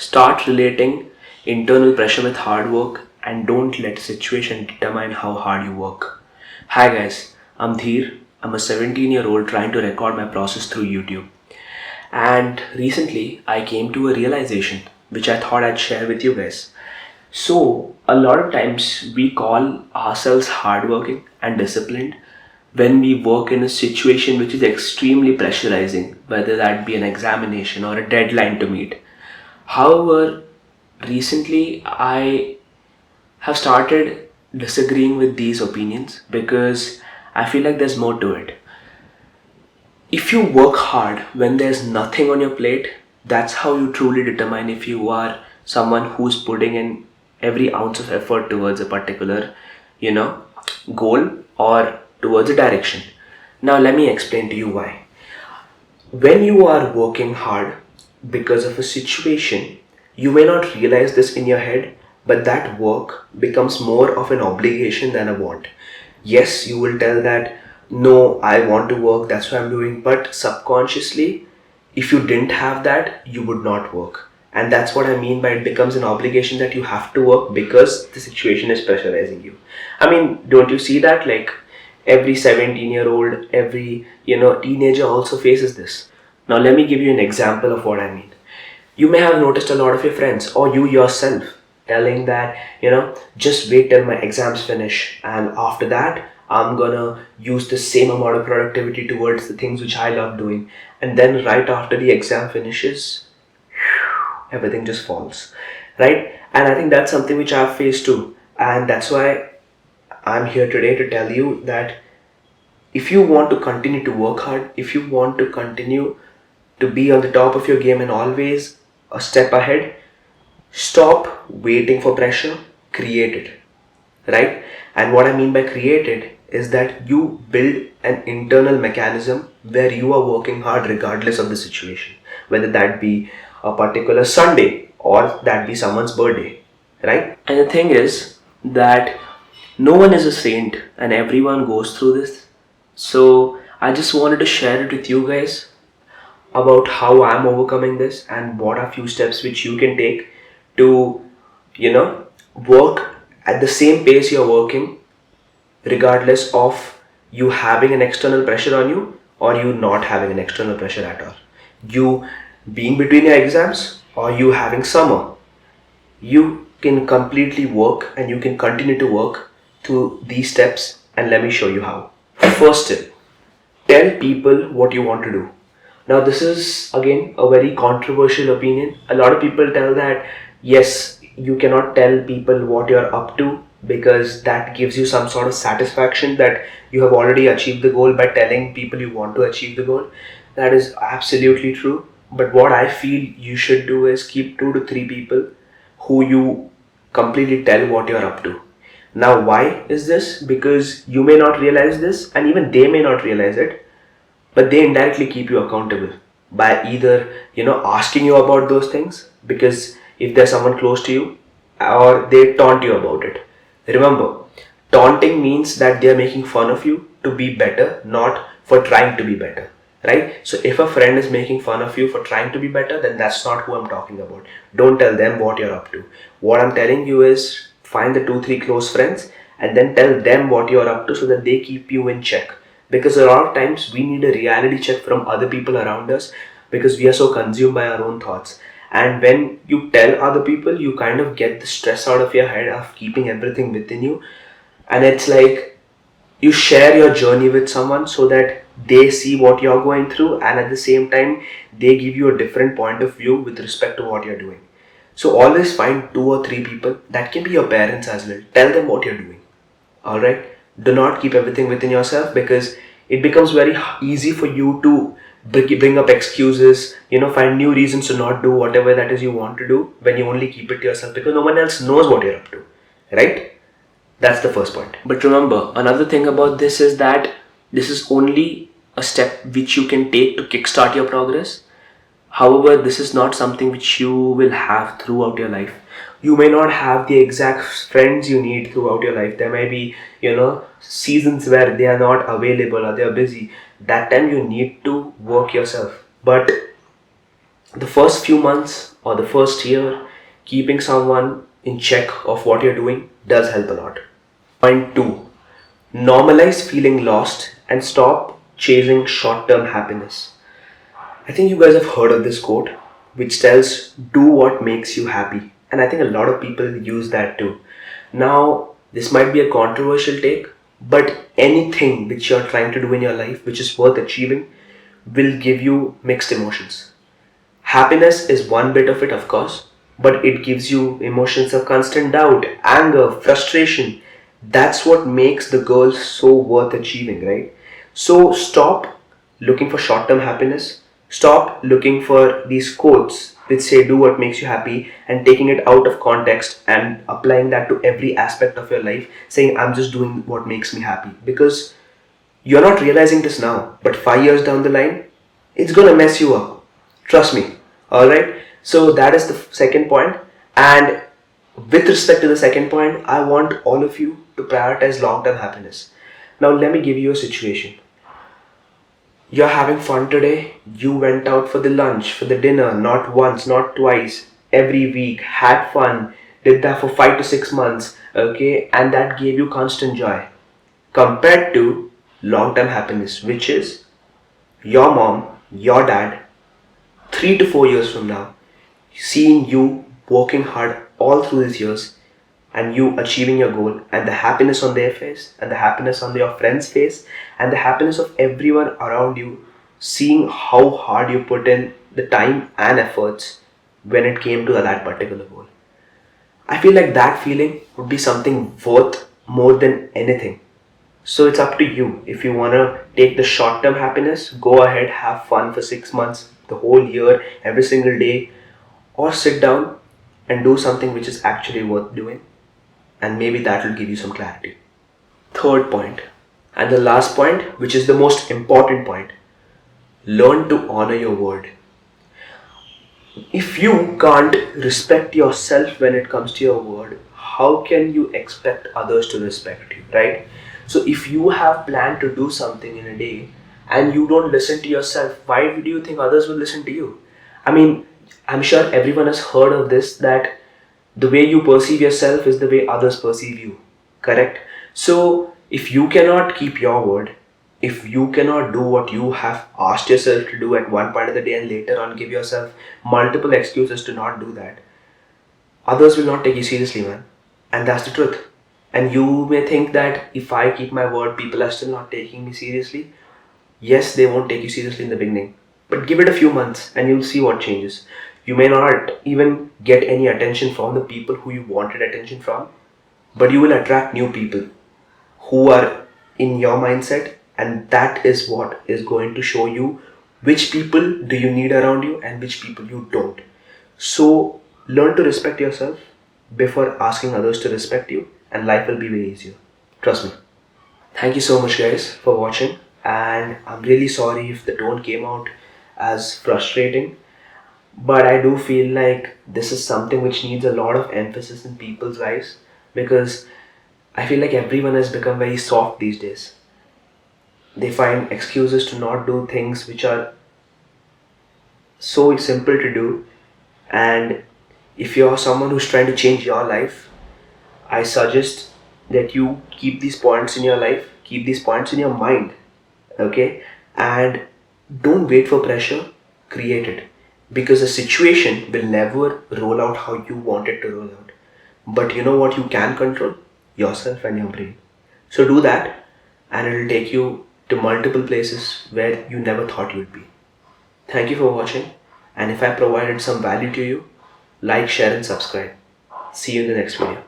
Start relating internal pressure with hard work and don't let situation determine how hard you work. Hi guys, I'm Dhir. I'm a 17-year-old trying to record my process through YouTube. And recently I came to a realization which I thought I'd share with you guys. So, a lot of times we call ourselves hardworking and disciplined when we work in a situation which is extremely pressurizing, whether that be an examination or a deadline to meet. However, recently I have started disagreeing with these opinions because I feel like there's more to it. If you work hard when there's nothing on your plate, that's how you truly determine if you are someone who's putting in every ounce of effort towards a particular, you know, goal or towards a direction. Now, let me explain to you why. When you are working hard because of a situation, you may not realize this in your head, but that work becomes more of an obligation than a want. Yes, you will tell that, no, I want to work, that's what I'm doing, but subconsciously, if you didn't have that, you would not work. And that's what I mean by it becomes an obligation that you have to work because the situation is pressurizing you. I mean, don't you see that? Like, every 17-year-old, every teenager also faces this. Now let me give you an example of what I mean. You may have noticed a lot of your friends or you yourself telling that, just wait till my exams finish, and after that I'm gonna use the same amount of productivity towards the things which I love doing. And then right after the exam finishes, everything just falls, right? And I think that's something which I've faced too, and that's why I'm here today to tell you that if you want to continue to work hard, if you want to continue to be on the top of your game and always a step ahead, stop waiting for pressure, create it, right? And what I mean by create it is that you build an internal mechanism where you are working hard regardless of the situation, whether that be a particular Sunday or that be someone's birthday, right? And the thing is that no one is a saint and everyone goes through this. So I just wanted to share it with you guys about how I'm overcoming this and what are few steps which you can take to, work at the same pace you're working, regardless of you having an external pressure on you or you not having an external pressure at all. You being between your exams or you having summer, you can completely work and you can continue to work through these steps, and let me show you how. First tip, tell people what you want to do. Now, this is again a very controversial opinion. A lot of people tell that yes, you cannot tell people what you're up to because that gives you some sort of satisfaction that you have already achieved the goal by telling people you want to achieve the goal. That is absolutely true. But what I feel you should do is keep 2 to 3 people who you completely tell what you're up to. Now, why is this? Because you may not realize this, and even they may not realize it, but they indirectly keep you accountable by either asking you about those things, because if there's someone close to you, or they taunt you about it. Remember, taunting means that they are making fun of you to be better, not for trying to be better, right? So if a friend is making fun of you for trying to be better, then that's not who I'm talking about. Don't tell them what you're up to. What I'm telling you is find the 2 3 close friends and then tell them what you're up to so that they keep you in check. Because a lot of times we need a reality check from other people around us because we are so consumed by our own thoughts. And when you tell other people, you kind of get the stress out of your head of keeping everything within you. And it's like you share your journey with someone so that they see what you're going through, and at the same time they give you a different point of view with respect to what you're doing. So always find 2 or 3 people, that can be your parents as well. Tell them what you're doing. Alright? Do not keep everything within yourself because it becomes very easy for you to bring up excuses, find new reasons to not do whatever that is you want to do when you only keep it to yourself because no one else knows what you're up to. Right? That's the first point. But remember, another thing about this is that this is only a step which you can take to kickstart your progress. However, this is not something which you will have throughout your life. You may not have the exact friends you need throughout your life. There may be, seasons where they are not available or they are busy. That time you need to work yourself. But The first few months or the first year, keeping someone in check of what you're doing does help a lot. Point 2, normalize feeling lost and stop chasing short term happiness. I think you guys have heard of this quote, which tells, do what makes you happy. And I think a lot of people use that too. Now, this might be a controversial take, but anything which you're trying to do in your life which is worth achieving will give you mixed emotions. Happiness is one bit of it, of course, but it gives you emotions of constant doubt, anger, frustration. That's what makes the goal so worth achieving, right? So stop looking for short term happiness. Stop looking for these quotes which say do what makes you happy and taking it out of context and applying that to every aspect of your life, saying I'm just doing what makes me happy. Because you're not realizing this now, but 5 years down the line, it's gonna mess you up. Trust me. Alright? So that is the second point. And with respect to the second point, I want all of you to prioritize long term happiness. Now, let me give you a situation. You're having fun today. You went out for the lunch, for the dinner, not once, not twice, every week, had fun, did that for 5 to 6 months, okay, and that gave you constant joy. Compared to long term happiness, which is your mom, your dad, 3 to 4 years from now, seeing you working hard all through these years and you achieving your goal, and the happiness on their face and the happiness on your friend's face and the happiness of everyone around you, seeing how hard you put in the time and efforts when it came to that particular goal. I feel like that feeling would be something worth more than anything. So it's up to you. If you want to take the short term happiness, go ahead, have fun for 6 months, the whole year, every single day, or sit down and do something which is actually worth doing, and maybe that will give you some clarity. Third point, and the last point, which is the most important point, learn to honor your word. If you can't respect yourself when it comes to your word, how can you expect others to respect you, right? So if you have planned to do something in a day and you don't listen to yourself, why do you think others will listen to you? I mean, I'm sure everyone has heard of this, that the way you perceive yourself is the way others perceive you, correct? So if you cannot keep your word, if you cannot do what you have asked yourself to do at one part of the day and later on give yourself multiple excuses to not do that, others will not take you seriously, man. And that's the truth. And you may think that if I keep my word, people are still not taking me seriously. Yes, they won't take you seriously in the beginning, but give it a few months and you'll see what changes. You may not even get any attention from the people who you wanted attention from, but you will attract new people who are in your mindset, and that is what is going to show you which people do you need around you and which people you don't. So learn to respect yourself before asking others to respect you, and life will be way easier. Trust me. Thank you so much, guys, for watching, and I'm really sorry if the tone came out as frustrating, but I do feel like this is something which needs a lot of emphasis in people's lives, because I feel like everyone has become very soft these days. They find excuses to not do things which are so simple to do. And if you're someone who's trying to change your life, I suggest that you keep these points in your life, keep these points in your mind, okay? And don't wait for pressure, create it. Because a situation will never roll out how you want it to roll out. But you know what you can control? Yourself and your brain. So do that, and it will take you to multiple places where you never thought you would be. Thank you for watching, and if I provided some value to you, like, share and subscribe. See you in the next video.